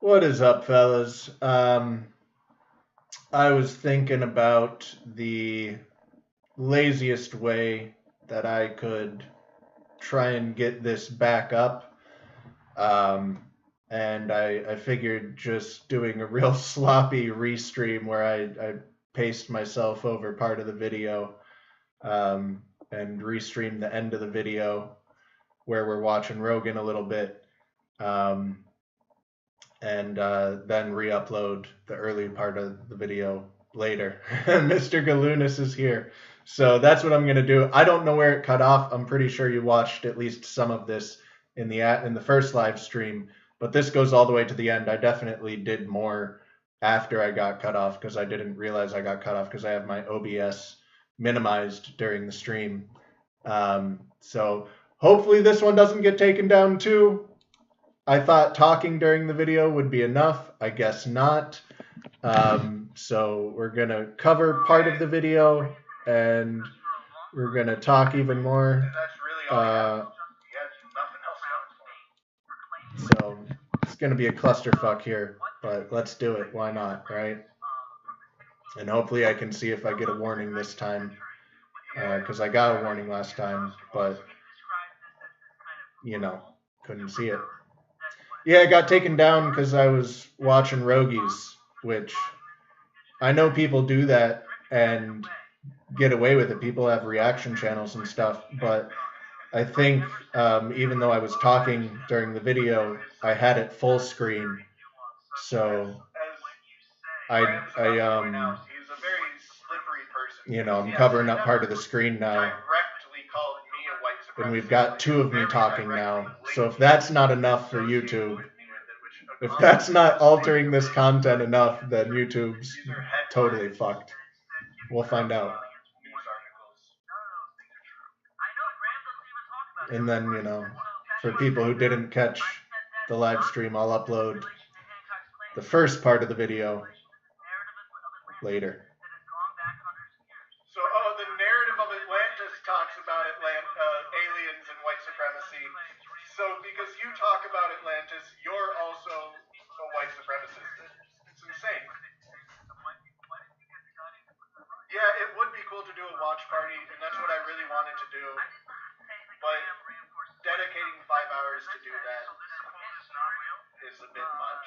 What is up, fellas? I was thinking about the laziest way that I could try and get this back up. And I figured just doing a real sloppy restream where I paste myself over part of the video and restream the end of the video where we're watching Rogan a little bit. And then re-upload the early part of the video later. Mr. Galunas is here. So that's what I'm going to do. I don't know where it cut off. I'm pretty sure you watched at least some of this in the first live stream, but this goes all the way to the end. I definitely did more after I got cut off because I didn't realize I got cut off because I have my OBS minimized during the stream. So hopefully this one doesn't get taken down too. I thought talking during the video would be enough. I guess not. So we're going to cover part of the video and we're going to talk even more. So it's going to be a clusterfuck here, but let's do it. Why not, right? And hopefully I can see if I get a warning this time, because I got a warning last time, but, you know, couldn't see it. Yeah, it got taken down because I was watching Rogies, which I know people do that and get away with it. People have reaction channels and stuff, but I think even though I was talking during the video, I had it full screen, so you know, I'm covering up part of the screen now. And we've got two of me talking now. So if that's not enough for YouTube, if that's not altering this content enough, then YouTube's totally fucked. We'll find out. And then, you know, for people who didn't catch the live stream, I'll upload the first part of the video later. The narrative of Atlantis talks about aliens and white supremacy. So because you talk about Atlantis, you're also a white supremacist. It's insane. Yeah, it would be cool to do a watch party, and that's what I really wanted to do. But dedicating 5 hours to do that is a bit much.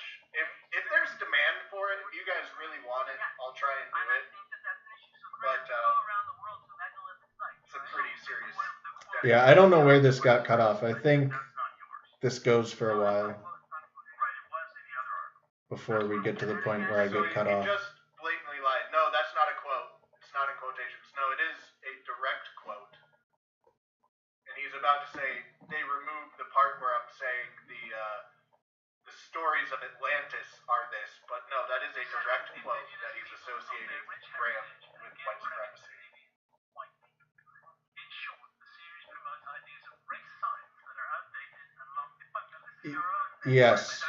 If there's demand for it, if you guys really want it, I'll try and do it. But it's a pretty serious. Yeah, I don't know where this got cut off. I think this goes for a while before we get to the point where I get cut off. He just blatantly lied. No, that's not a quote. It's not in quotations. No, it is a direct quote. And he's about to say, they removed the part where I'm saying the stories of Atlantis are this, but no, that is a direct quote that he's associating Graham with white supremacy. Yes.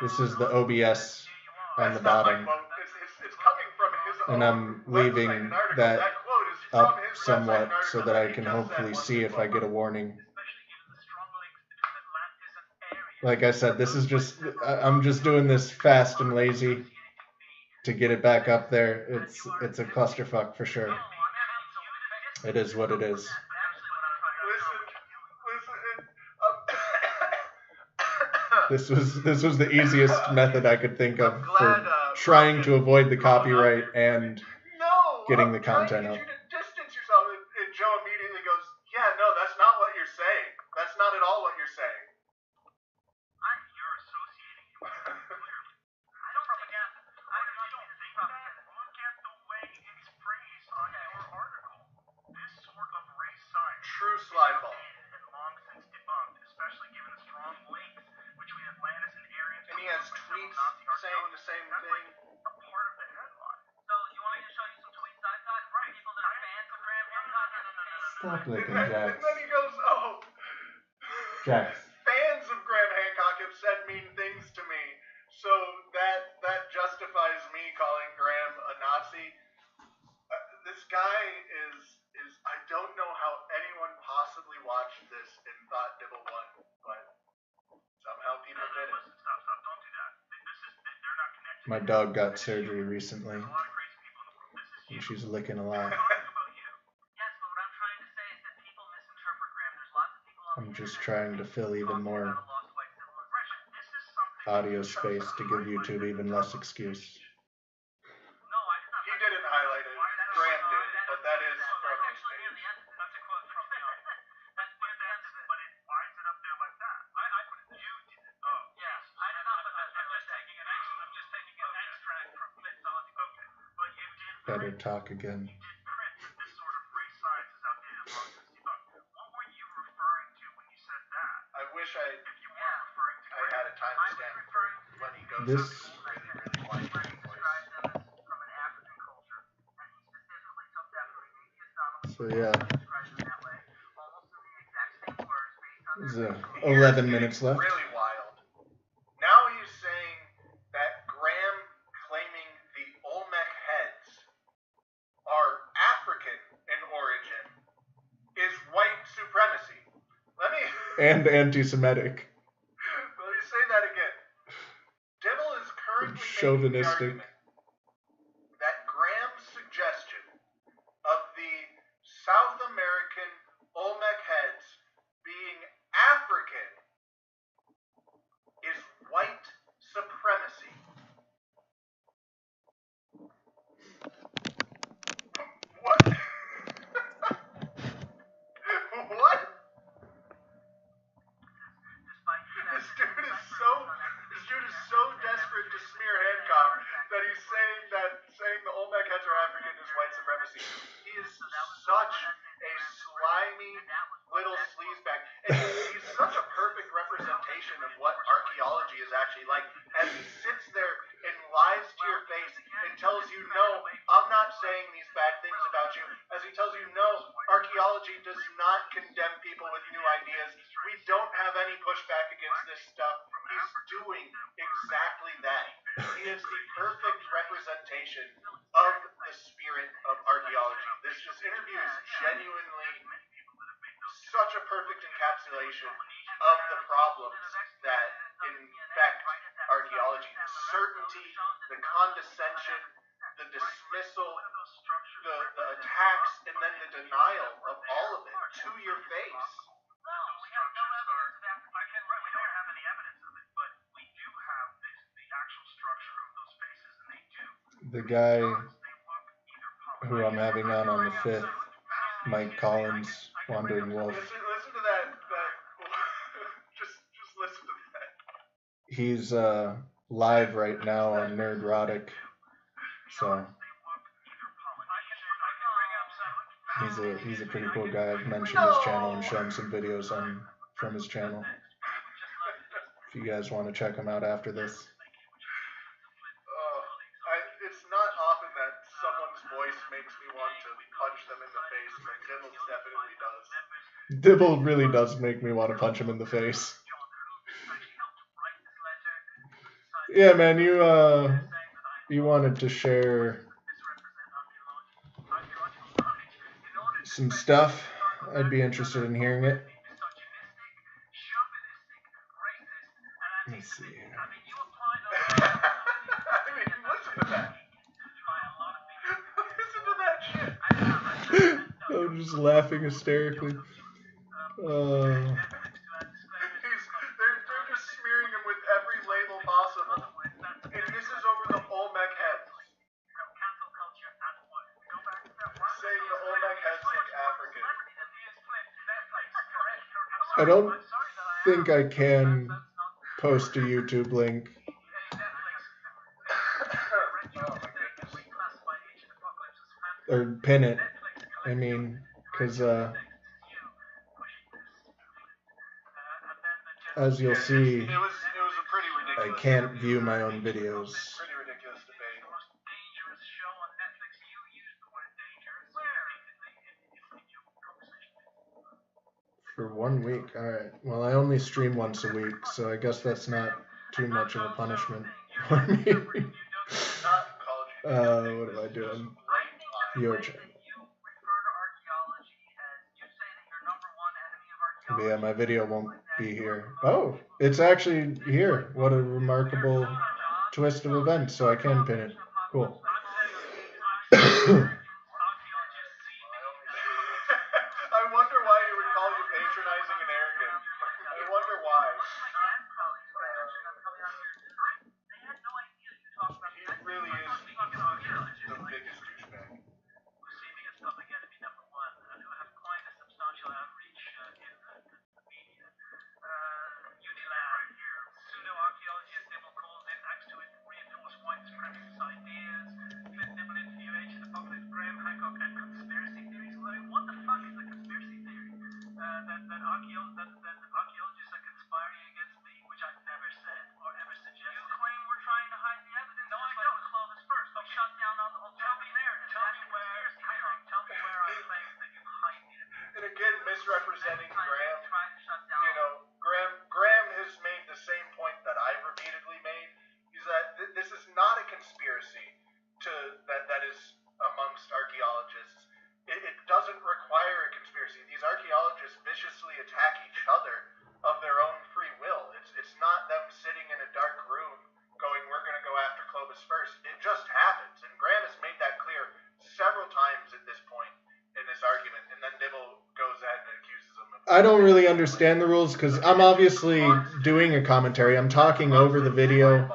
This is the OBS on the bottom. And I'm leaving that up somewhat so that I can hopefully see if I get a warning. Like I said, this is just, I'm just doing this fast and lazy to get it back up there. It's a clusterfuck for sure. It is what it is. This was the easiest method I could think of for trying to avoid the copyright and getting the content up. Distance yourself, and Joe immediately goes, "Yeah, no, that's not what you're saying. That's not at all what you're saying." You're associating you with it, clearly. I don't think that. I don't think that. Look at the way it's phrased on your article. This sort of race science. True slide ball. And long since debunked, especially given the strong links between Atlantis and Aryans. And he has tweets saying the same thing. A part of the headline. So you want me to show you some tweets I thought? Right. People that are fans of Graham Hancock. Stop licking, Jax. And then he goes, "Oh, Jax. Fans of Graham Hancock have said mean things to me, so that justifies me calling Graham a Nazi." This guy is I don't know how anyone possibly watched this and thought Dibble won, but somehow people did it. Stop, don't do that. My dog got surgery recently, and she's licking a lot. I'm just trying to fill even more audio space to give YouTube even less excuse. He didn't highlight it. Graham did, but that is from his page. That's a quote from That's the end of it. But why is it up there like that? I put it. You did it. Oh. Yeah. I did not put that there. I'm just taking an extract from Flint's article. Okay. But you did. Better talk again. You did print that this sort of race science is outdated long since debunked. What were you referring to when you said that? I wish I. If you were referring to. I had a timestamp for when he goes this. Really white voice. So yeah, there's 11 minutes left. Really wild. Now he's saying that Graham claiming the Olmec heads are African in origin is white supremacy. And anti-Semitic. Let me say that again. Dibble is currently chauvinistic. That Graham's suggestion of the South American Olmec heads being African is white supremacy. What? What? This dude is so desperate to smear Hancock that he's saying the Olmec heads are African is white supremacy. He is such a slimy little sleazebag. And he's such a perfect representation of what archaeology is actually like. As he sits there and lies to your face and tells you, no, I'm not saying these bad things about you. As he tells you, no, archaeology does not condemn people with new ideas. We don't have any pushback against this stuff. He's doing exactly that. He is the perfect representation of the spirit of archaeology. This interview is genuinely such a perfect encapsulation of the problems that infect archaeology. The certainty, the condescension, the dismissal, the attacks, and then the denial of all of it to your face. The guy who I'm having on the 5th, Mike Collins, Wandering Wolf. Listen to that. Just listen to that. He's live right now on Nerdrotic, so he's a pretty cool guy. I've mentioned his channel and shown some videos from his channel. If you guys want to check him out after this. It's not often that someone's voice makes me want to punch them in the face, but Dibble definitely does. Dibble really does make me want to punch him in the face. Yeah, man, you wanted to share some stuff. I'd be interested in hearing it. Let's see. I'm just laughing hysterically. They're just smearing him with every label possible. And this is over the Olmec heads. Saying the Olmec heads look African. I don't think I can post a YouTube link. Or pin it. I mean, because as you'll see, I can't view my own videos. Pretty ridiculous debate. For 1 week, alright. Well, I only stream once a week, so I guess that's not too much of a punishment for me. What am I doing? Your channel. But yeah, my video won't be here. Oh, it's actually here. What a remarkable twist of events, so I can pin it. Cool. I wonder why he would call you patronizing and arrogant. I wonder why. He really is the biggest douchebag. Graham, Hancock, and conspiracy theories. What the fuck is a conspiracy theory? That archaeologists are conspiring against me, which I never said or ever suggested. You claim we're trying to hide the evidence. No, I don't. Clovis first. You shut down all the alternative narrative. Tell me where I claim that you hide the evidence. And again, misrepresenting Graham. Graham has made the same point that I've repeatedly made. Is that this is not a conspiracy that is amongst archaeologists. It doesn't require a conspiracy. These archaeologists viciously attack each other of their own free will. It's not them sitting in a dark room going, we're going to go after Clovis first. It just happens. And Graham has made that clear several times at this point in this argument. And then Dibble goes ahead and accuses him of... I don't really understand the rules because I'm obviously doing a commentary. I'm talking over the video.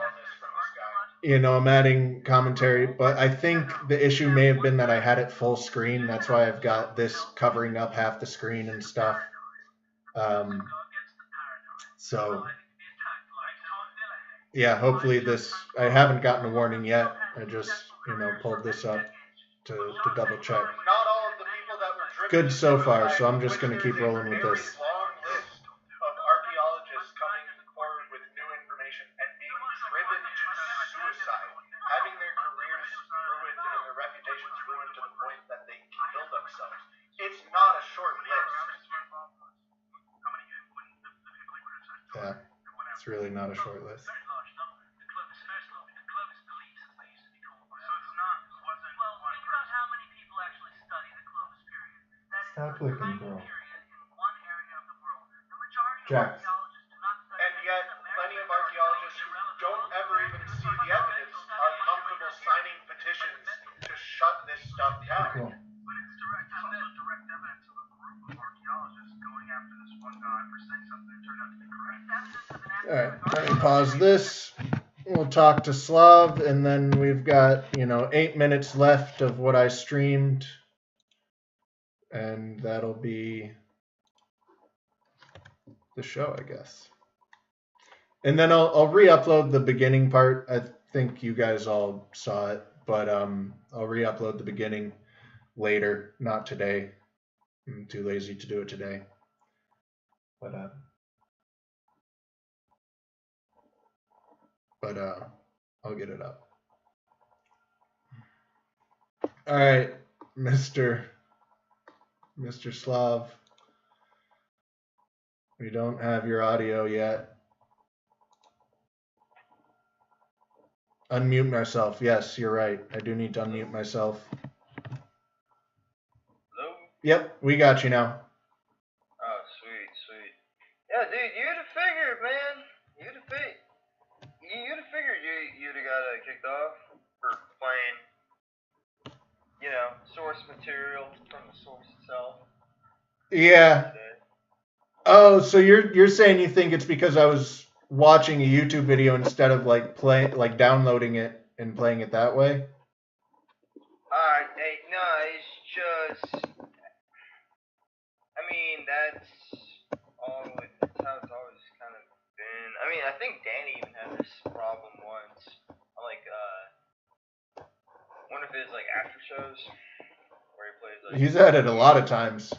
You know, I'm adding commentary, but I think the issue may have been that I had it full screen. That's why I've got this covering up half the screen and stuff. So, yeah, hopefully this... I haven't gotten a warning yet. I just, you know, pulled this up to double check. Good so far, so I'm just going to keep rolling with this. It's not a short list. Yeah, it's really not a short list. Stop clicking, girl. Jack. And yet, plenty of archaeologists who don't ever even see the evidence are comfortable signing petitions to shut this stuff down. Cool. Alright, let me pause this. We'll talk to Slav, and then we've got, 8 minutes left of what I streamed. And that'll be the show, I guess. And then I'll re-upload the beginning part. I think you guys all saw it, but I'll re-upload the beginning later, not today. I'm too lazy to do it today. But I'll get it up. All right, Mr. Slav. We don't have your audio yet. Unmute myself. Yes, you're right. I do need to unmute myself. Hello? Yep, we got you now. Oh, sweet. Yeah, dude, you'd have figured, man. You'd have figured you'd have got kicked off for playing, source material from the source itself. Yeah. Oh, so you're saying you think it's because I was watching a YouTube video instead of downloading it and playing it that way? No, it's just, that's how it's always kind of been. I think Danny even had this problem once on one of his after shows where he plays He's had it a lot of times.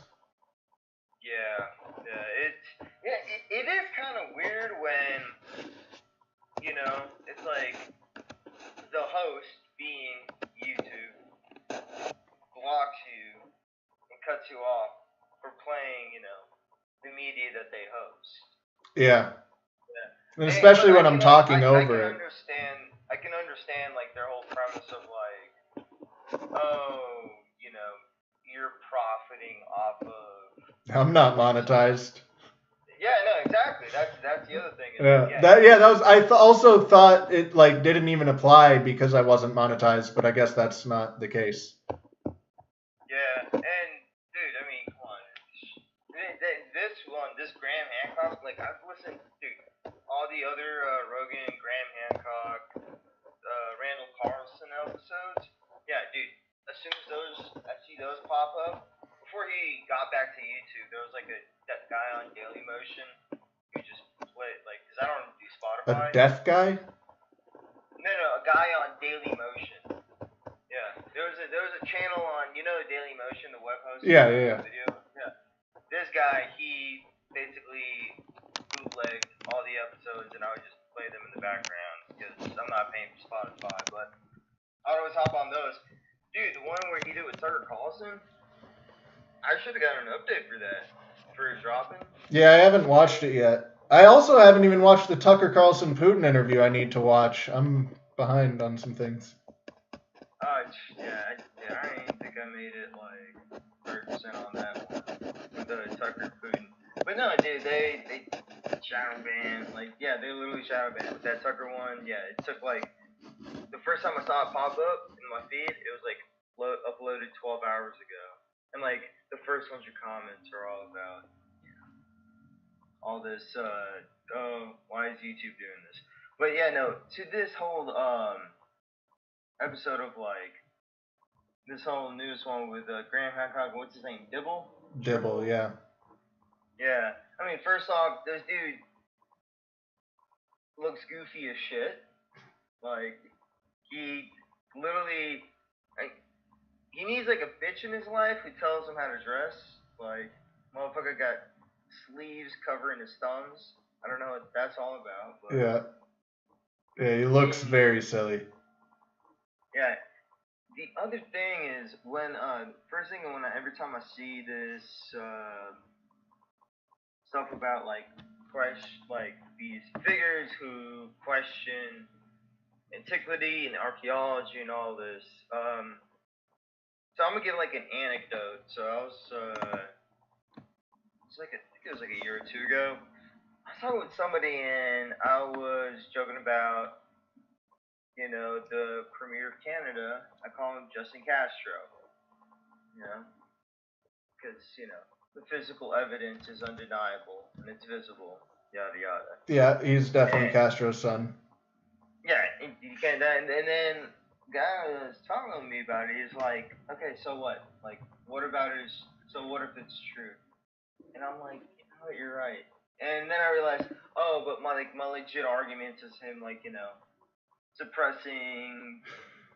It is kind of weird when, it's the host, being YouTube, blocks you and cuts you off for playing, the media that they host. Yeah. And especially when I'm talking over it. I can understand, their whole premise of, you're profiting off of... I'm not monetized. Yeah, no, exactly. That's the other thing That was. Also thought it like didn't even apply because I wasn't monetized, but I guess that's not the case. Yeah, and dude, I mean, come on. This Graham Hancock, like I've listened to all the other Rogan, Graham Hancock, Randall Carlson episodes. Yeah, dude. As soon as I see those pop up, before he got back to YouTube, there was like that guy on Daily Motion who just played like, cause I don't do Spotify. A deaf guy? No, a guy on Daily Motion. Yeah, there was a channel on, you know, Daily Motion, the web host. Yeah. Video. Yeah. This guy, he basically bootlegged all the episodes, and I would just play them in the background because I'm not paying for Spotify. But I would always hop on those. Dude, the one where he did with Tucker Carlson, I should have gotten an update for that, for his dropping. Yeah, I haven't watched it yet. I also haven't even watched the Tucker Carlson Putin interview I need to watch. I'm behind on some things. I didn't think I made it like 30% on that one with the Tucker Putin. But no, dude, they shadow banned. Like, yeah, they literally shadow banned with that Tucker one. Yeah, it took like the first time I saw it pop up in my feed, it was like uploaded 12 hours ago, and like the first ones your comments are all about, you know, all this. Why is YouTube doing this? But yeah, no, to this whole episode of like. This whole news one with Graham Hancock, what's his name? Dibble, yeah. Yeah. I mean, first off, this dude looks goofy as shit. Like, he literally, like, he needs like a bitch in his life who tells him how to dress. Like, motherfucker got sleeves covering his thumbs. I don't know what that's all about. But yeah, he looks very silly. Yeah. The other thing is when first thing every time I see this stuff about like these figures who question antiquity and archaeology and all this, so I'm gonna give like an anecdote. So I was I think it was like a year or two ago. I was talking with somebody and I was joking about, you know, the Premier of Canada. I call him Justin Castro. You know? Because, you know, the physical evidence is undeniable and it's visible. Yada yada. Yeah, he's definitely Castro's son. Yeah, you can. And then the guy was talking to me about it. He's like, okay, so what? Like, what about it? So what if it's true? And I'm like, you know what, you're right. And then I realized, oh, but my legit argument is him, like, you know, suppressing,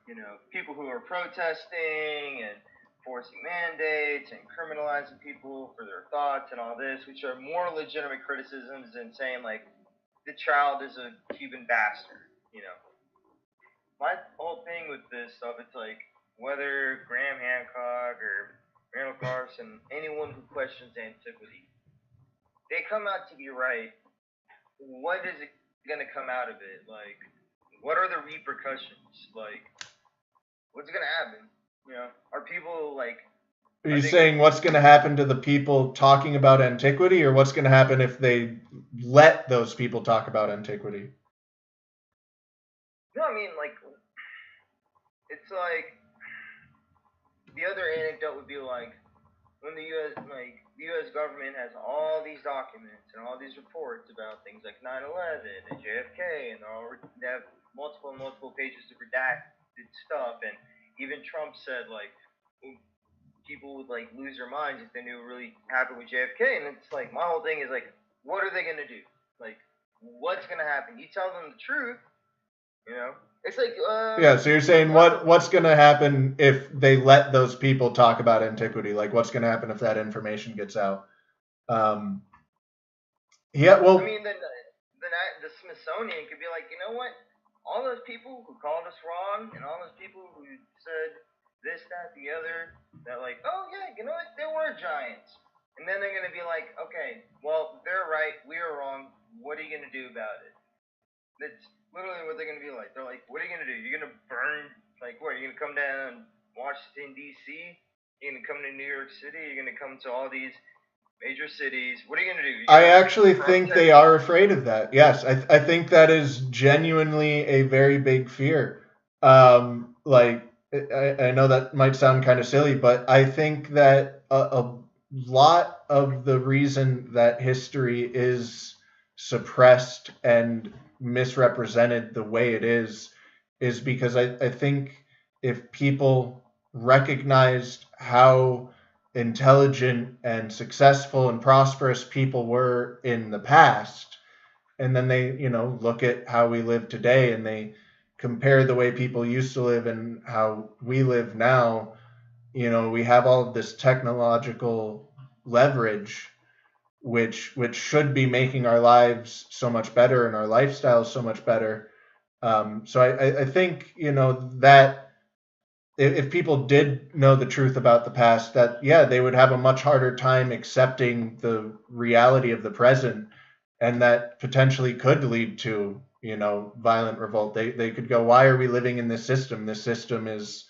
you know, people who are protesting and forcing mandates and criminalizing people for their thoughts and all this, which are more legitimate criticisms than saying, like, the child is a Cuban bastard, you know. My whole thing with this stuff, it's like, whether Graham Hancock or Randall Carlson, anyone who questions antiquity, they come out to be right. What is it going to come out of it? Like, what are the repercussions? Like, what's going to happen? You know, are people like... Are you saying what's going to happen to the people talking about antiquity, or what's going to happen if they let those people talk about antiquity? No, I mean, like, it's like, the other anecdote would be like, when the U.S. government has all these documents and all these reports about things like 9/11 and JFK, and they have multiple pages of redacted stuff, and even Trump said, like, people would, like, lose their minds if they knew what really happened with JFK, and it's like, my whole thing is, like, what are they going to do? Like, what's going to happen? You tell them the truth, you know? It's like, yeah, so you're saying what's going to happen if they let those people talk about antiquity? Like, what's going to happen if that information gets out? Yeah, well... I mean, then the Smithsonian could be like, you know what? All those people who called us wrong, and all those people who said this, that, the other, that like, oh yeah, you know what? There were giants. And then they're going to be like, okay, well, they're right, we are wrong. What are you going to do about it? That's literally what they're going to be like. They're like, what are you going to do? You're going to burn, like, what? You're going to come down Washington, D.C.? You're going to come to New York City? You're going to come to all these major cities. What are you going to do? I actually think they are afraid of that. Yes, I think that is genuinely a very big fear. Like, I know that might sound kind of silly, but I think that a lot of the reason that history is suppressed and misrepresented the way it is because I think if people recognized how intelligent and successful and prosperous people were in the past, and then they look at how we live today and they compare the way people used to live and how we live now, we have all of this technological leverage which should be making our lives so much better and our lifestyles so much better. So I think that if people did know the truth about the past, that they would have a much harder time accepting the reality of the present, and that potentially could lead to violent revolt. They could go, why are we living in this system? This system is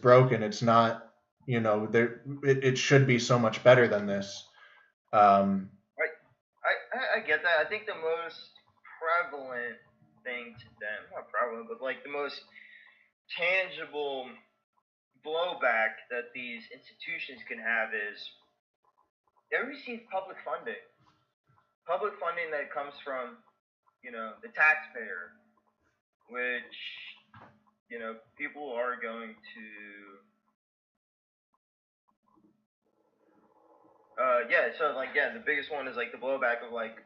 broken. It's not, it should be so much better than this. I get that. I think the most prevalent thing to them, not prevalent, but like the most tangible blowback that these institutions can have is they receive public funding. Public funding that comes from, the taxpayer, which, people are going to, the biggest one is like the blowback of like,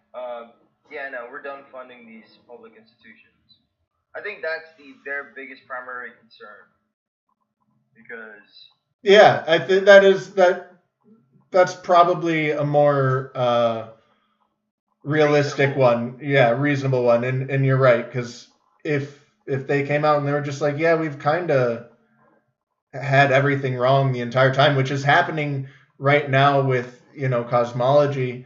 we're done funding these public institutions. I think that's their biggest primary concern. Because I think that's probably a more realistic one. Yeah, reasonable one. And you're right, because if they came out and they were just like, we've kind of had everything wrong the entire time, which is happening right now with cosmology,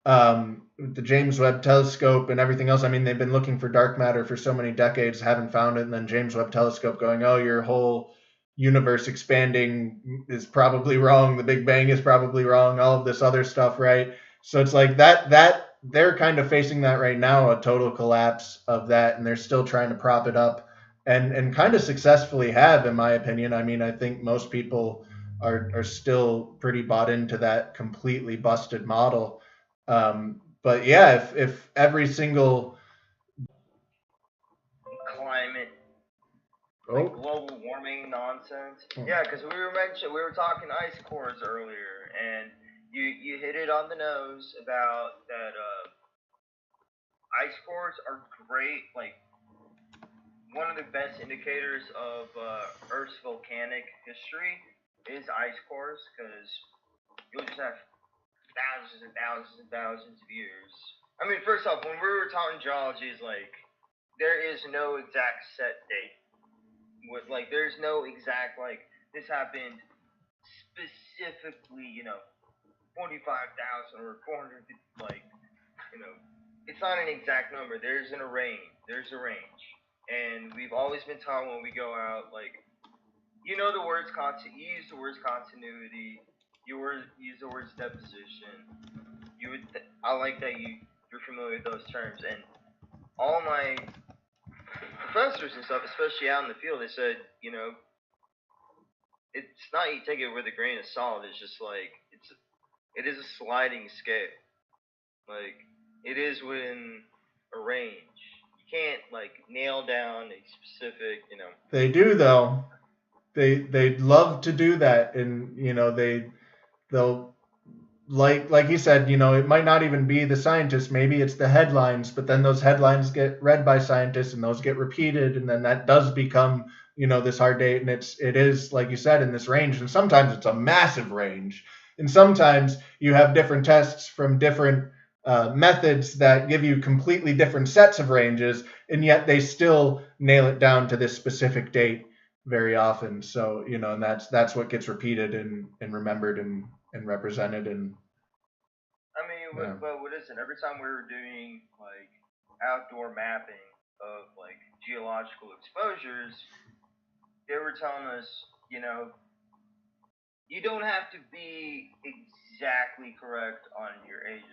the James Webb Telescope and everything else. I mean, they've been looking for dark matter for so many decades, haven't found it, and then James Webb Telescope going, oh, your whole universe expanding is probably wrong, the Big Bang is probably wrong, all of this other stuff, right? So it's like that they're kind of facing that right now, a total collapse of that, and they're still trying to prop it up, and kind of successfully have, in my opinion. I mean, I think most people are still pretty bought into that completely busted model. But if every single climate, like global warming nonsense. Yeah, because we were talking ice cores earlier, and you hit it on the nose about that. Ice cores are great. Like, one of the best indicators of Earth's volcanic history is ice cores, because you'll just have thousands and thousands and thousands of years. I mean, first off, when we were taught in geology, is like there is no exact set date. There's no exact this happened specifically, 45,000 or 400, it's not an exact number. There's a range. And we've always been taught when we go out, the words you use the words continuity, you use the words deposition. I like that you're familiar with those terms, and all my professors and stuff, especially out in the field, they said, it's not you take it with a grain of salt. It's just it is a sliding scale. It is within a range. You can't nail down a specific, They do, though. They'd love to do that, and they'll like you said, it might not even be the scientists. Maybe it's the headlines, but then those headlines get read by scientists, and those get repeated, and then that does become this hard date, and it is like you said, in this range, and sometimes it's a massive range, and sometimes you have different tests from different methods that give you completely different sets of ranges, and yet they still nail it down to this specific date very often. So and that's what gets repeated and remembered and represented. And I mean, but listen, every time we were doing outdoor mapping of geological exposures, they were telling us, you don't have to be exactly correct on your ages.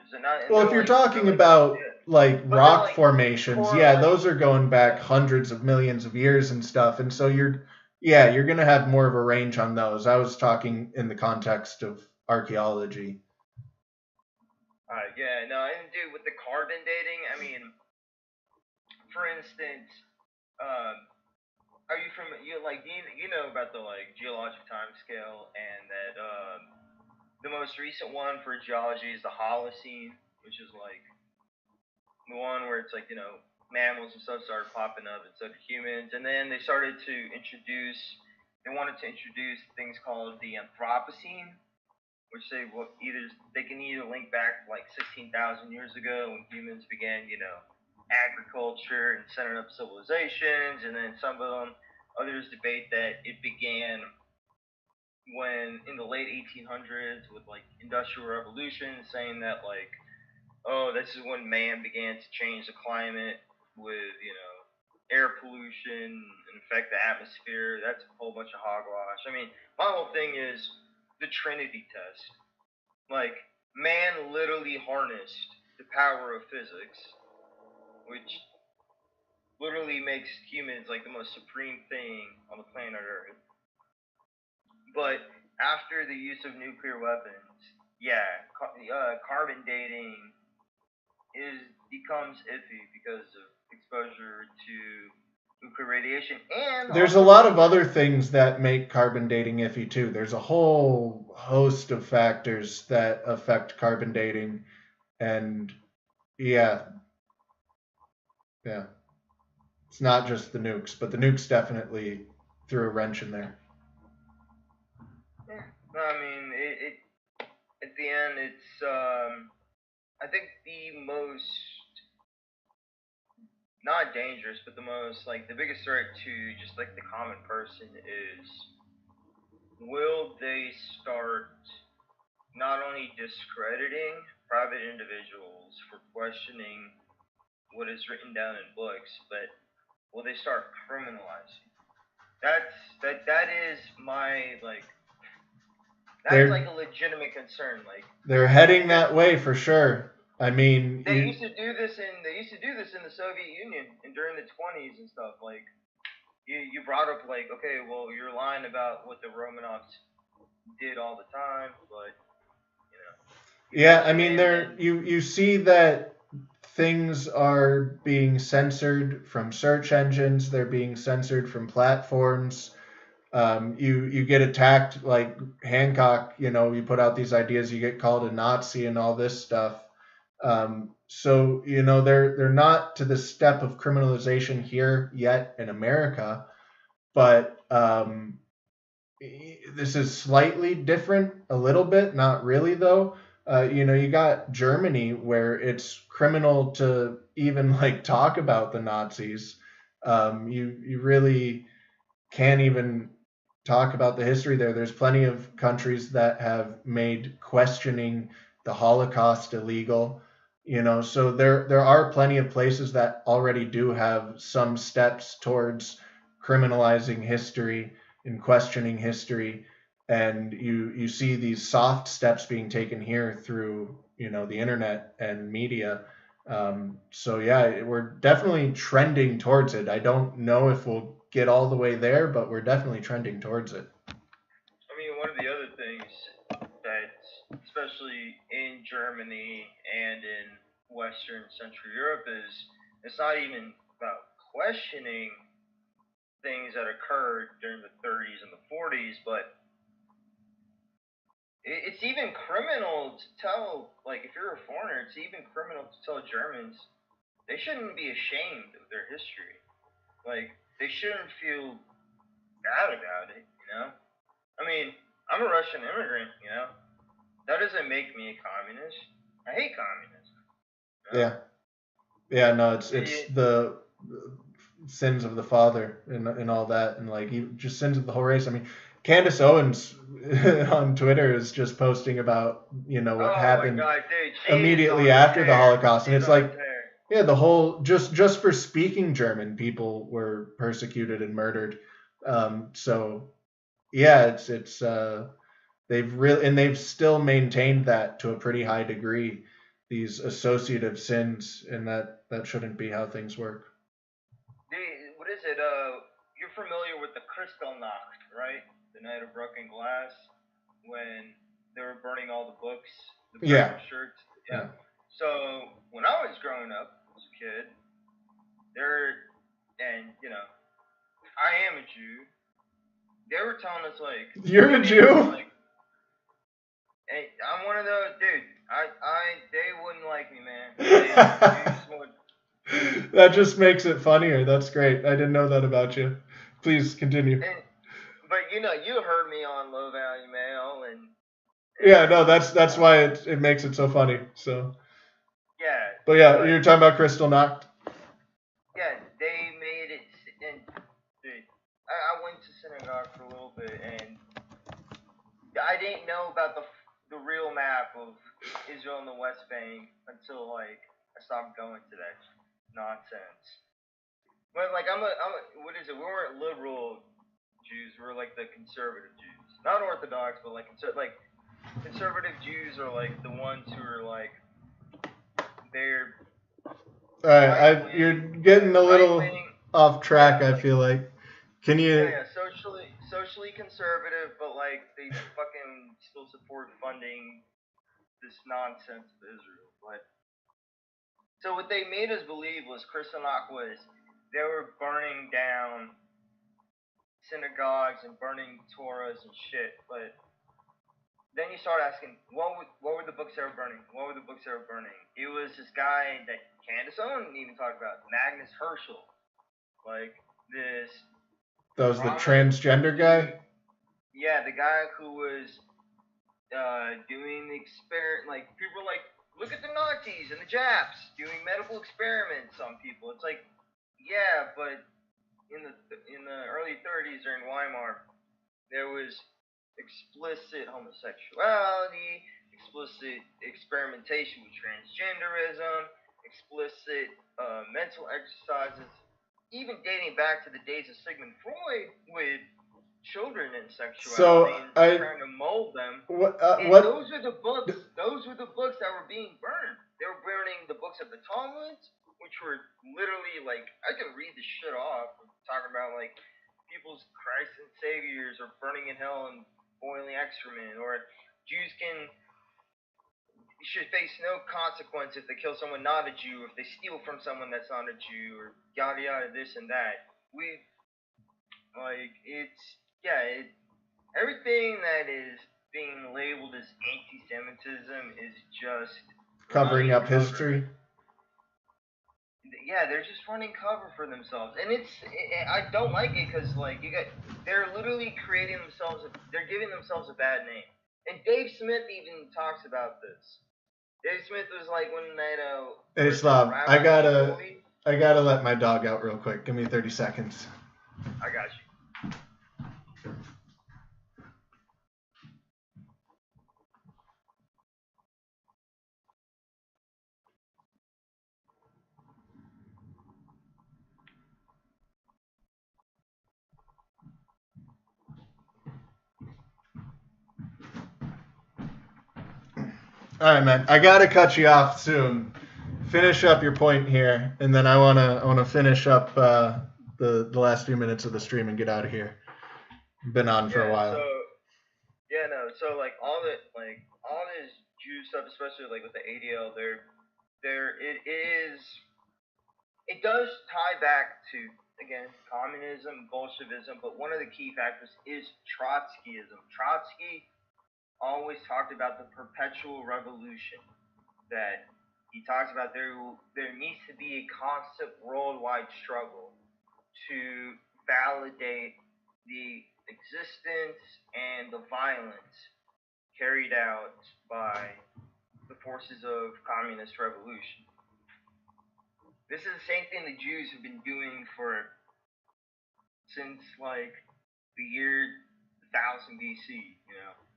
Well, if you're talking about like rock formations, yeah, those are going back hundreds of millions of years and stuff, and so you're gonna have more of a range on those. I was talking in the context of archaeology. Yeah, no, and dude, with the carbon dating, I mean, for instance, are you you know about the like geologic time scale, and that the most recent one for geology is the Holocene, which is like the one where it's like, you know, mammals and stuff started popping up, and so did humans, and then they wanted to introduce things called the Anthropocene, which they can either link back to like 16,000 years ago when humans began, you know, agriculture and setting up civilizations, and then others debate that it began when in the late 1800s with like industrial revolution, saying that like, oh, this is when man began to change the climate with, you know, air pollution and affect the atmosphere. That's a whole bunch of hogwash. I mean, my whole thing is the Trinity test. Like, man literally harnessed the power of physics, which literally makes humans like the most supreme thing on the planet Earth. But after the use of nuclear weapons, carbon dating becomes iffy because of exposure to nuclear radiation, and there's a lot of other things that make carbon dating iffy too. There's a whole host of factors that affect carbon dating, and yeah, it's not just the nukes, but the nukes definitely threw a wrench in there. I mean, it at the end, it's I think the most not dangerous, but the most like the biggest threat to just like the common person is, will they start not only discrediting private individuals for questioning what is written down in books, but will they start criminalizing? That is my like. That's like a legitimate concern. Like, they're heading that way for sure. I mean, they used to do this in the Soviet Union and during the 20s and stuff. Like, you brought up like, okay, well, you're lying about what the Romanovs did all the time, but you know. Yeah, I mean, you see that things are being censored from search engines. They're being censored from platforms. You get attacked, like Hancock, you know, you put out these ideas, you get called a Nazi and all this stuff. So, you know, they're not to the step of criminalization here yet in America, but this is slightly different a little bit, not really though. You know, you got Germany where it's criminal to even like talk about the Nazis. You really can't even talk about the history there. There's plenty of countries that have made questioning the Holocaust illegal, you know, so there are plenty of places that already do have some steps towards criminalizing history and questioning history, and you see these soft steps being taken here through, you know, the internet and media. So yeah, we're definitely trending towards it. I don't know if we'll get all the way there, but we're definitely trending towards it. I mean, one of the other things that, especially in Germany and in Western Central Europe, is it's not even about questioning things that occurred during the 30s and the 40s, but it's even criminal to tell, like, if you're a foreigner, it's even criminal to tell Germans they shouldn't be ashamed of their history. Like, they shouldn't feel bad about it, you know? I mean, I'm a Russian immigrant, you know? That doesn't make me a communist. I hate communism. You know? Yeah, no, it's the sins of the father and all that, and like just sins of the whole race. I mean, Candace Owens on Twitter is just posting about, you know, what happened immediately after the Holocaust, and it's like, yeah, the whole just for speaking German, people were persecuted and murdered. So yeah, it's they've still maintained that to a pretty high degree, these associative sins, and that shouldn't be how things work. What is it? You're familiar with the Kristallnacht, right? The Night of Broken Glass, when they were burning all the books, the shirts. Yeah. So when I was growing up as a kid, I am a Jew. They were telling us like, you're a Jew? Like, hey, I'm one of those, dude. They wouldn't like me, man. That just makes it funnier. That's great. I didn't know that about you. Please continue. But you heard me on Low Value Mail, and yeah, no, that's why it makes it so funny. So yeah. But yeah, you're talking about Kristallnacht. Yeah, they made it, and dude, I went to synagogue for a little bit, and I didn't know about the real map of Israel and the West Bank until like I stopped going to that nonsense. But like what is it? We weren't liberal Jews. We were like the conservative Jews, not Orthodox, but like conservative Jews are like the ones who are like they're. All right, you're getting a little off track. I feel like. Can you? Yeah, socially conservative, but like they fucking still support funding this nonsense of Israel. But so what they made us believe was Kristallnacht was they were burning down synagogues and burning Torahs and shit. But then you start asking, what were the books they were burning? What were the books they were burning? It was this guy that Candace Owen even talked about, Magnus Herschel, like this. That was the transgender guy? Yeah, the guy who was doing the experiment. Like, people were like, look at the Nazis and the Japs doing medical experiments on people. It's like, yeah, but in the early 30s during Weimar, there was explicit homosexuality, explicit experimentation with transgenderism, explicit mental exercises, even dating back to the days of Sigmund Freud with children and sexuality and trying to mold them. Those were the books. Those were the books that were being burned. They were burning the books of the Talmud, which were literally like, I can read the shit off, talking about like people's Christ and saviors are burning in hell and boiling excrement, or Jews should face no consequence if they kill someone not a Jew, if they steal from someone that's not a Jew, or yada yada, this and that. Everything that is being labeled as anti-Semitism is just covering up history. Yeah, they're just running cover for themselves, and I don't like it because like they're literally they're giving themselves a bad name. And Dave Smith even talks about this. Dave Smith was like when Hey Slav, I gotta let my dog out real quick. Give me 30 seconds. I got you. All right, man. I gotta cut you off soon. Finish up your point here, and then I wanna finish up the last few minutes of the stream and get out of here. Been on for a while. So like all this Jew stuff, especially like with the ADL, it does tie back to, again, communism, Bolshevism, but one of the key factors is Trotskyism. Trotsky always talked about the perpetual revolution, that he talks about there needs to be a constant worldwide struggle to validate the existence and the violence carried out by the forces of communist revolution. This is the same thing the Jews have been doing since like the year 1000 BC,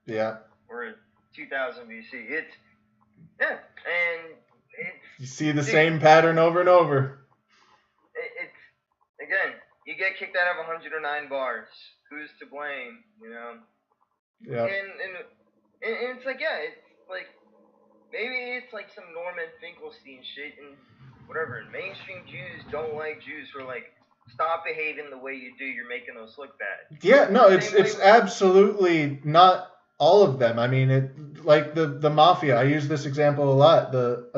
Yeah. Or 2000 BC. You see the same pattern over and over. Again, you get kicked out of 109 bars. Who's to blame, Yeah. And And it's like, yeah, it's like, maybe it's like some Norman Finkelstein shit and whatever. Mainstream Jews don't like Jews who are like, stop behaving the way you do, you're making us look bad. Yeah, no, it's absolutely not all of them. I mean, it like the mafia. I use this example a lot. The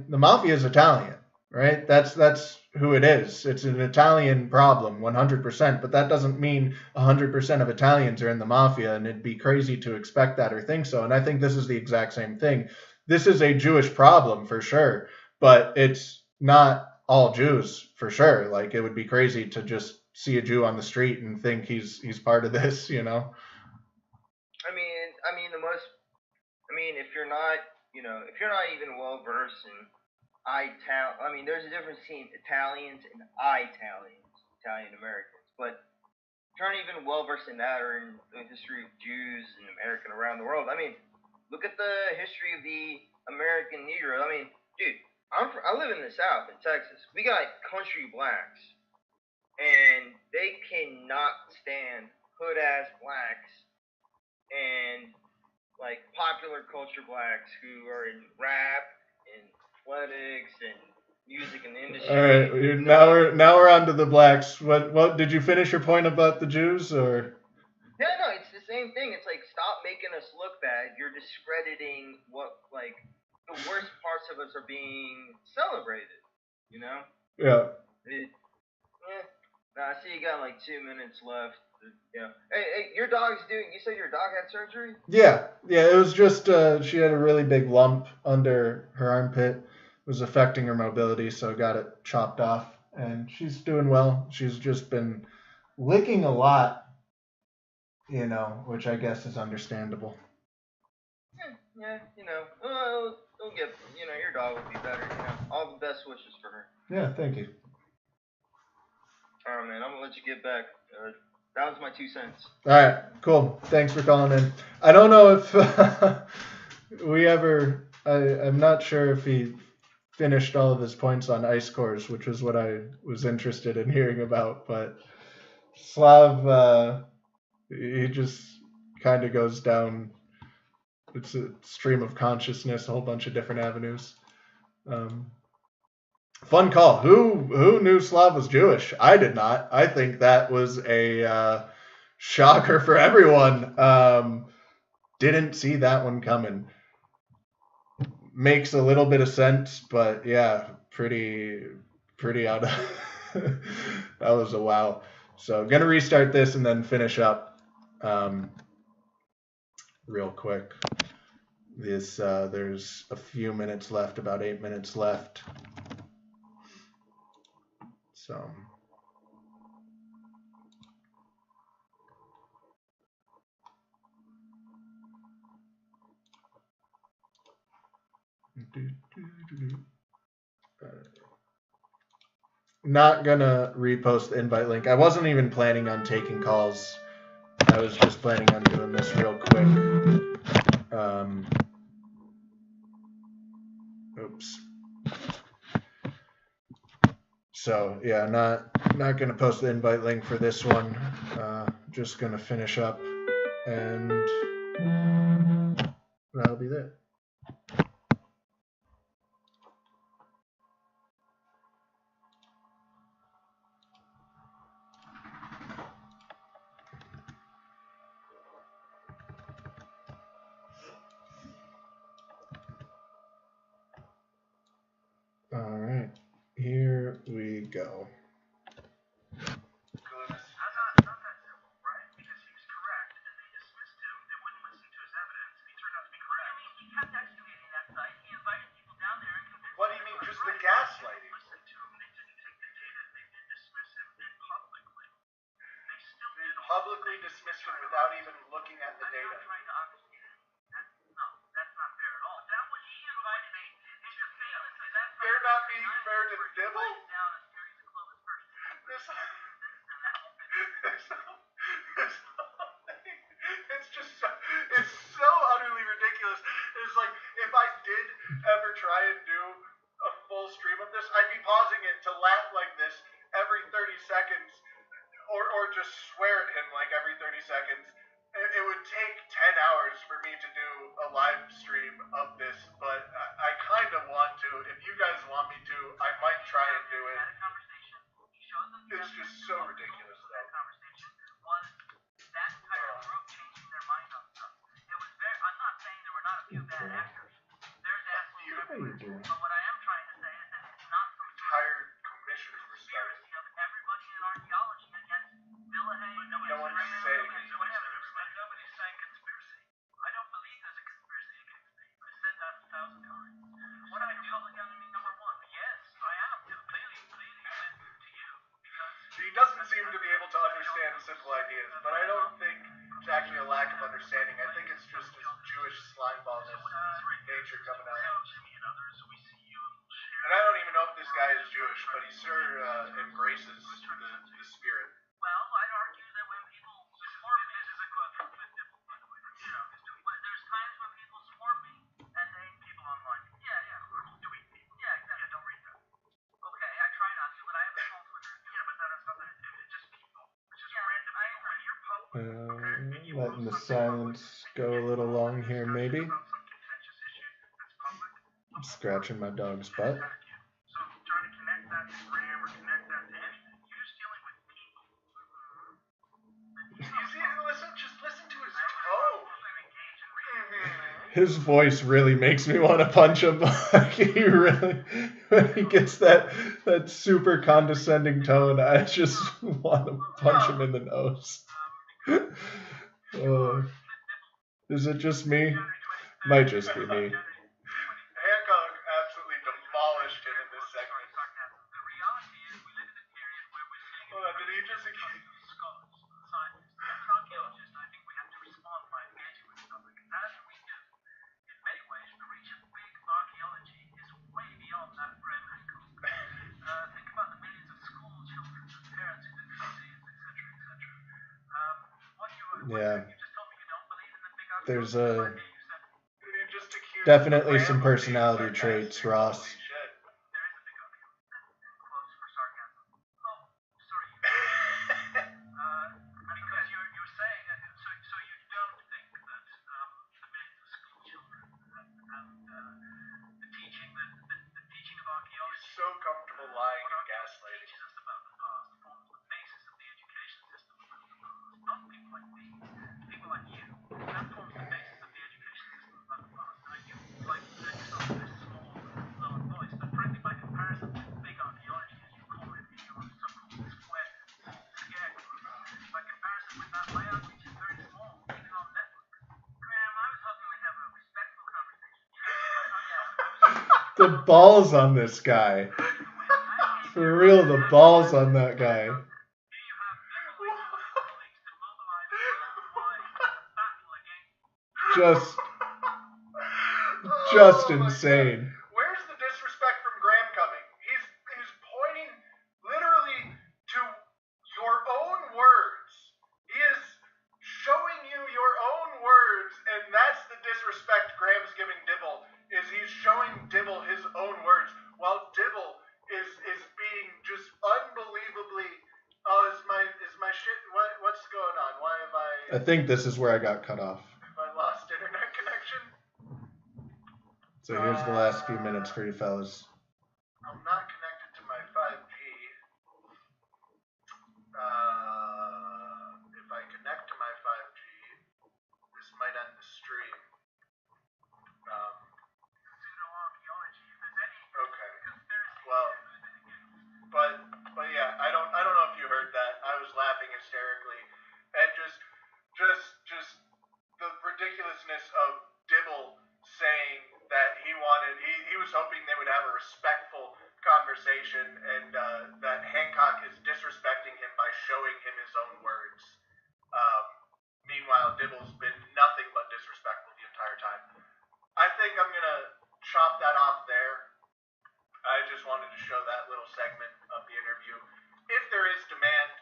mafia is Italian, right? That's who it is. It's an Italian problem, 100%. But that doesn't mean 100% of Italians are in the mafia, and it'd be crazy to expect that or think so. And I think this is the exact same thing. This is a Jewish problem for sure, but it's not all Jews for sure. Like, it would be crazy to just see a Jew on the street and think he's part of this, you know? I mean, if you're not, if you're not even well versed in there's a difference between Italians and Italian Americans. But if you're not even well versed in that or in the history of Jews and American around the world, I mean, look at the history of the American Negro. I mean, dude, I live in the South, in Texas. We got country blacks, and they cannot stand hood-ass blacks and, like, popular culture blacks who are in rap and athletics and music and industry. All right, now we're on to the blacks. What did you finish your point about the Jews, or? Yeah, no, it's the same thing. It's like, stop making us look bad. You're discrediting what, like, the worst parts of us are being celebrated, you know? Yeah. I see you got like 2 minutes left. Yeah. Hey, your dog's doing. You said your dog had surgery? Yeah. It was just she had a really big lump under her armpit. It was affecting her mobility, so got it chopped off, and she's doing well. She's just been licking a lot, you know, which I guess is understandable. Yeah, it'll get. Your dog will be better. All the best wishes for her. Yeah, thank you. All right, man. I'm gonna let you get back. That was my 2 cents. All right, cool. Thanks for calling in. I don't know if we ever. I'm not sure if he finished all of his points on ice cores, which is what I was interested in hearing about. But Slav, he just kind of goes down. It's a stream of consciousness, a whole bunch of different avenues. Fun call. Who knew Slav was Jewish? I did not. I think that was a shocker for everyone. Didn't see that one coming. Makes a little bit of sense, but yeah, pretty out of. That was a wow. So gonna restart this and then finish up real quick. There's a few minutes left, about 8 minutes left. So. Not gonna repost the invite link. I wasn't even planning on taking calls. I was just planning on doing this real quick. Oops. So yeah, not gonna post the invite link for this one. Just gonna finish up, and that'll be that. All right, here we go. What do you mean, just the gaslighting? Publicly dismiss him without even looking at the data. They're not being fair to Dibble? It's so utterly ridiculous. It's like, if I did ever try and do a full stream of this, I'd be pausing it to laugh like this every 30 seconds, or just swear at him like every 30 seconds. It it would take 10 hours for me to do a live stream of this, but I kind of want to. If you guys want me to, I might try and do it. It's just so ridiculous, though. How you doing? Hired commission for stuff. No one's saying it's Nobody's saying conspiracy. I don't believe there's a conspiracy against me. I said that 1,000 times. What are you, public enemy number one? Yes, I am. Clearly to you. Because he doesn't seem to be able to understand simple ideas, but I don't think it's actually a lack of understanding. I think it's just his Jewish slimeballness nature coming out. And I don't even know if this guy is Jewish, but he sure embraces the spirit. Well, I'd argue that when people swarm me, this is a quote from Dibble, by the way. There's times when people swarm me and they people online. Yeah, or tweet people. Yeah, exactly. Yeah, don't read that. Okay, I try not to, but I have a small Twitter. Yeah, but that has nothing to do with it. It's just people. It's just random people. When you're public, Letting the silence go a little long here, maybe. I'm scratching my dog's butt. So trying to connect that to Graham or connect that to anything, you're just dealing with people. You see, just listen to his tone. His voice really makes me want to punch him. He really, when he gets that super condescending tone, I just want to punch him in the nose. Is it just me? Might just be me. Hancock absolutely demolished him in this segment. The reality is we live in a period where we're seeing Did he just accuse scholars, scientists, as archaeologists. I think we have to respond by engaging with stuff, because as we do, in many ways, the reach of big archaeology is way beyond that Graham Hancock. Think about the millions of school children, the parents who did museums, etc., etc. Yeah. You just told me you don't believe in the big archaeology. There's just definitely some personality traits, Ross. So comfortable lying and gaslighting. Teaches us about the past, forms the basis of the education system about the past. Not people like me, people like you. That forms the basis of the education system about the past. Now you like to set yourself in this small, lower voice, but frankly, by comparison with big archaeology, as you call it in your so-called scarecrow, by comparison with that, my outreach is very small, even on Netflix. Graham, I was hoping we'd have a respectful conversation. The balls on this guy. For real, the balls on that guy. Just insane. Where's the disrespect from Graham coming? He's pointing literally to your own words. He is showing you your own words, and that's the disrespect Graham's giving Dibble. Is he's showing Dibble his own words, while Dibble is being just unbelievably. Oh, is my shit? What's going on? Why have I? I think this is where I got cut off. Have I lost internet connection? So here's the last few minutes for you fellas. I'm not connected to my 5G. If I connect to my 5G, this might end the stream. Okay. Well, but yeah, I don't know if you heard that. I was laughing hysterically, and just the ridiculousness of Dibble saying that he was hoping they would have a respectful conversation, and that Hancock is disrespecting him by showing him his own words. Meanwhile, Dibble's been nothing but disrespectful the entire time. I think I'm gonna chop that off there. I just wanted to show that little segment of the interview. If there is demand,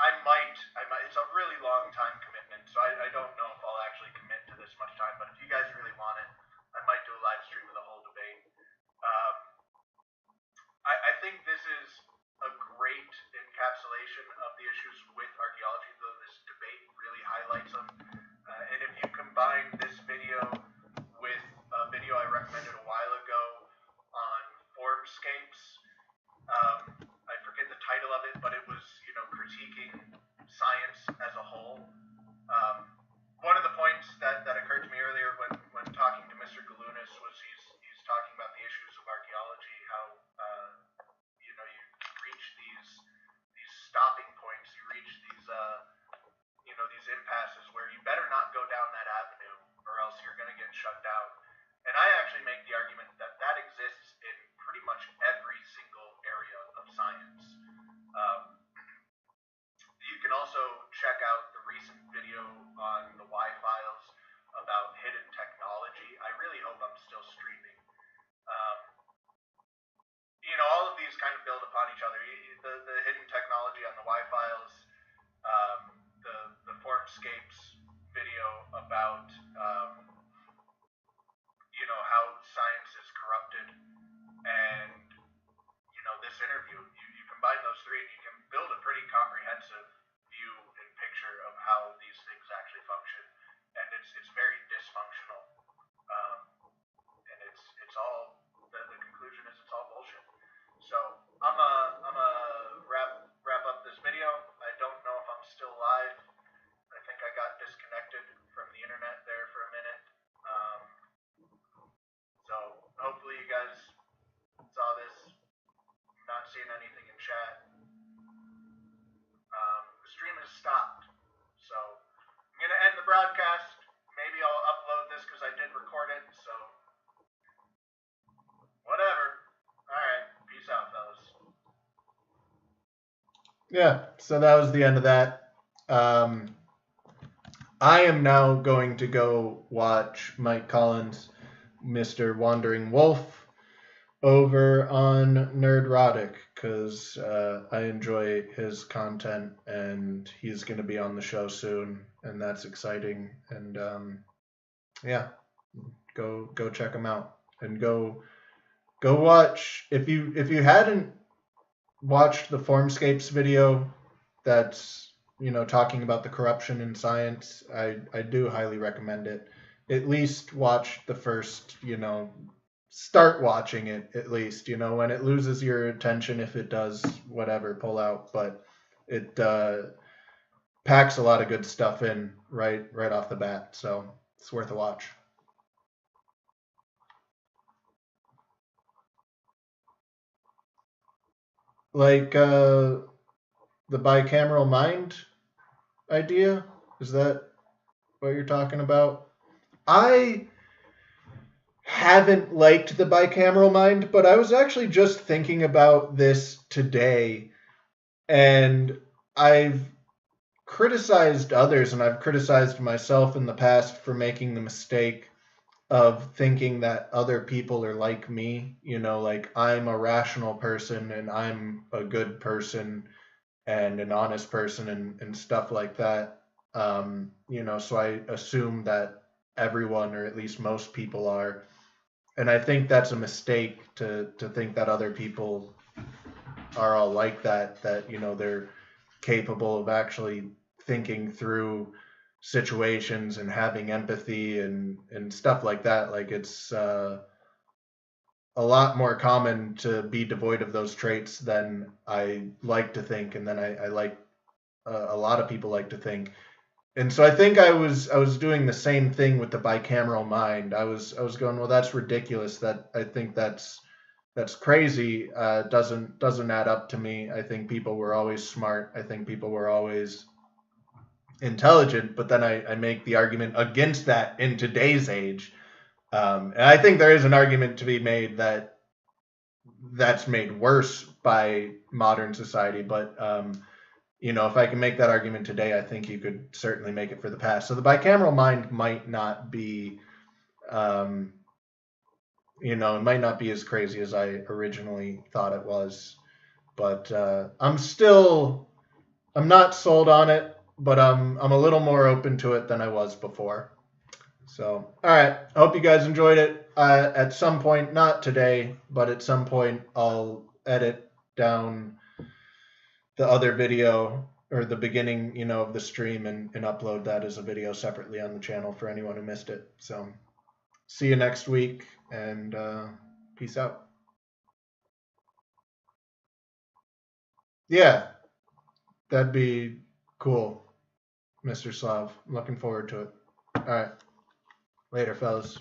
I might. It's a really long time commitment, so I don't know if I'll actually commit to this much time. But if you guys really want it, I might do a live stream of the whole debate. I think this Formscapes. I forget the title of it, but it was, critiquing science as a whole. One of the points that occurred to me earlier when talking to Mr. Galunas was he's talking about the issues of archaeology, how you reach these stopping points, you reach these these impasses where you better not go down that avenue or else you're going to get shut down. And I actually make the argument that that exists in pretty much every single area of science. You can also check out the recent video on the Y-Files about hidden technology. I really hope I'm still streaming. All of these kind of build upon each other. The hidden technology on the Y-Files, the Formscapes video about how science is corrupted, and this interview. You combine those three, and you can build a pretty comprehensive view and picture of how these things actually function, and it's very dysfunctional. And it's all the conclusion is it's all bullshit. So I'm a wrap up this video. I don't know if I'm still live. I think I got disconnected from the internet there for a minute. So hopefully you guys saw this. I'm not seeing anything in chat. The stream is stopped. So I'm gonna end the broadcast. Maybe I'll upload this because I did record it. So whatever. All right. Peace out, fellas. Yeah, so that was the end of that. I am now going to go watch Mike Collins' Mr. Wandering Wolf over on Nerdrotic because I enjoy his content, and he's going to be on the show soon, and that's exciting. And yeah, go check him out, and go watch if you hadn't watched the Formscapes video that's talking about the corruption in science. I do highly recommend it. At least watch the first, start watching it at least, when it loses your attention, if it does, whatever, pull out. But it packs a lot of good stuff in right off the bat. So it's worth a watch. Like the bicameral mind idea? Is that what you're talking about? I haven't liked the bicameral mind, but I was actually just thinking about this today, and I've criticized others and I've criticized myself in the past for making the mistake of thinking that other people are like me, like I'm a rational person and I'm a good person and an honest person and stuff like that. So I assume that everyone, or at least most people, are. And I think that's a mistake to think that other people are all like that, they're capable of actually thinking through situations and having empathy and stuff like that. Like it's a lot more common to be devoid of those traits than I like to think, and then I like a lot of people like to think. And so I think I was doing the same thing with the bicameral mind. I was going, well, that's ridiculous. That I think that's crazy. Doesn't add up to me. I think people were always smart. I think people were always intelligent. But then I make the argument against that in today's age. And I think there is an argument to be made that that's made worse by modern society. But if I can make that argument today, I think you could certainly make it for the past. So the bicameral mind might not be, it might not be as crazy as I originally thought it was. But I'm not sold on it, but I'm a little more open to it than I was before. So, all right. I hope you guys enjoyed it. At some point, not today, but at some point, I'll edit down the other video, or the beginning, of the stream, and upload that as a video separately on the channel for anyone who missed it. So see you next week, and peace out. Yeah, that'd be cool, Mr. Slav. I'm looking forward to it. All right. Later, fellas.